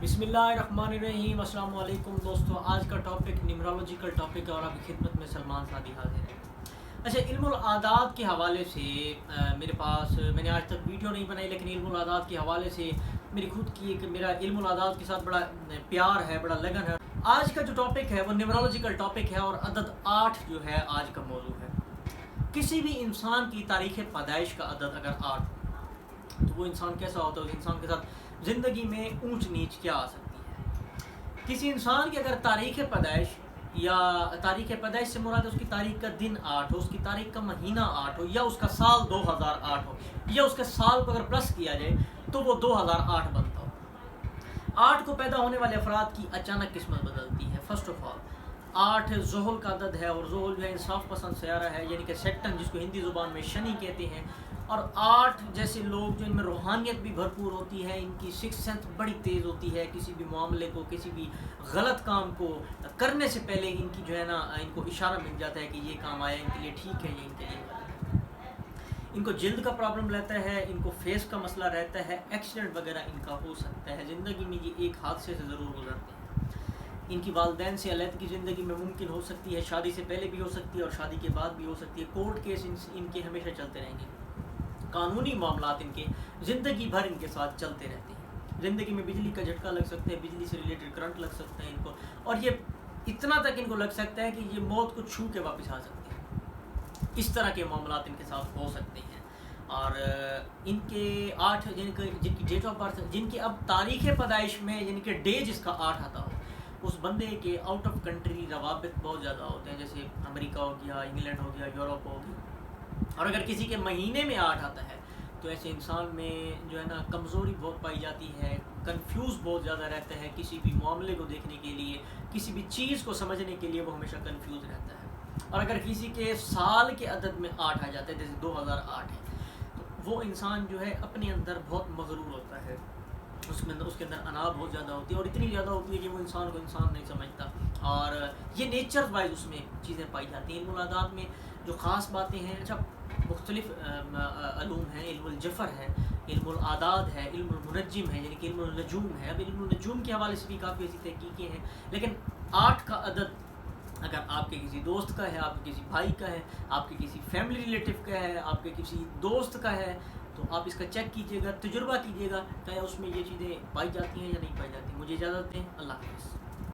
बिस्मिल्लाहिर्रहमानिर्रहीम। अस्सलाम वालेकुम दोस्तों, आज का टॉपिक न्यूमरोलॉजिकल टॉपिक है और आपकी खिदमत में सलमान सादी हाजिर है। अच्छा, इल्मुल आदात के हवाले से मेरे पास मैंने आज तक वीडियो नहीं बनाई, लेकिन इल्मुल आदात के हवाले से मेरी खुद की एक मेरा इल्मुल आदात के साथ बड़ा प्यार है, बड़ा लगन है। आज का जो टॉपिक है वो न्यूमरोलॉजिकल टॉपिक है और अदद 8 जो है आज का मौजू है। किसी भी इंसान की तारीख़ पैदाइश का अदद अगर 8 तो वो इंसान कैसा होता है, उस इंसान के साथ ज़िंदगी में ऊंच नीच क्या आ सकती है। किसी इंसान की अगर तारीख़ पैदाइश या तारीख़ पैदाइश से मुराद उसकी तारीख़ का दिन 8 हो, उसकी तारीख़ का महीना 8 हो, या उसका साल 2008 हो, या उसके साल को अगर प्लस किया जाए तो वो 2008 बनता हो। 8 को पैदा होने वाले अफराद की अचानक किस्मत बदलती है। फर्स्ट ऑफ ऑल 8 ज़ुहल का अदद है और ज़ुहल जो है इंसाफ पसंद सयारा है, यानी कि सेक्टन, जिसको हिंदी ज़ुबान में शनि कहते हैं। और 8 जैसे लोग जो इनमें रूहानियत भी भरपूर होती है, इनकी सिक्स सेंस बड़ी तेज़ होती है। किसी भी मामले को, किसी भी गलत काम को करने से पहले इनकी जो है ना, इनको इशारा मिल जाता है कि ये काम आया इनके लिए ठीक है, ये इनके लिए गलत है। इनको जिल्द का प्रॉब्लम रहता है, इनको फेस का मसला रहता है, एक्सीडेंट वगैरह इनका हो सकता है। ज़िंदगी में ये एक हादसे से ज़रूर गुजरते हैं। इनकी वालिदैन से अलहदगी ज़िंदगी में मुमकिन हो सकती है, शादी से पहले भी हो सकती है और शादी के बाद भी हो सकती है। कोर्ट केस इनके हमेशा चलते रहेंगे, कानूनी मामलात इनके ज़िंदगी भर इनके साथ चलते रहते हैं। ज़िंदगी में बिजली का झटका लग सकता है, बिजली से रिलेटेड करंट लग सकता है इनको, और ये इतना तक इनको लग सकता है कि ये मौत को छू के वापस आ सकते हैं। इस तरह के मामलात इनके साथ हो सकते हैं। और इनके 8 जिनकी डेट ऑफ बर्थ, जिनकी अब तारीख़ पैदाइश में यानी कि डे जिसका 8 आता हो, उस बंदे के आउट ऑफ कंट्री रवाबित बहुत ज़्यादा होते हैं, जैसे अमेरिका हो गया, इंग्लैंड हो गया, यूरोप हो गया। और अगर किसी के महीने में 8 आता है तो ऐसे इंसान में जो है ना कमज़ोरी बहुत पाई जाती है, कंफ्यूज बहुत ज़्यादा रहता है। किसी भी मामले को देखने के लिए, किसी भी चीज़ को समझने के लिए वो हमेशा कंफ्यूज रहता है। और अगर किसी के साल के अदद में 8 आ जाता है, जैसे 2008 है, तो वो इंसान जो है अपने अंदर बहुत मगरूर होता है, उसके अंदर अना बहुत ज़्यादा होती है, और इतनी ज़्यादा होती है कि वो इंसान को इंसान नहीं समझता। और ये नेचर वाइज उसमें चीज़ें पाई जाती हैं। इल्मुल आदात में जो ख़ास बातें हैं, अच्छा मुख्तलिफ़ अलूम हैं, इल्मुल जफ़र है, इल्मुल आदाद है, इल्मुल मुनज्जिम है, यानी कि इल्मुल नजूम है। अब इल्मुल नजूम के हवाले से भी काफ़ी ऐसी तहकीकें हैं, लेकिन 8 का अदद अगर आपके किसी दोस्त का है, आपके किसी भाई का है, आपके किसी फैमिली रिलेटिव का है, आपके किसी दोस्त का है, तो आप इसका चेक कीजिएगा, तजुर्बा कीजिएगा, क्या उसमें ये चीज़ें पाई जाती हैं या नहीं पाई जाती। मुझे इजाज़त दें, अल्लाह हाफ़िज़।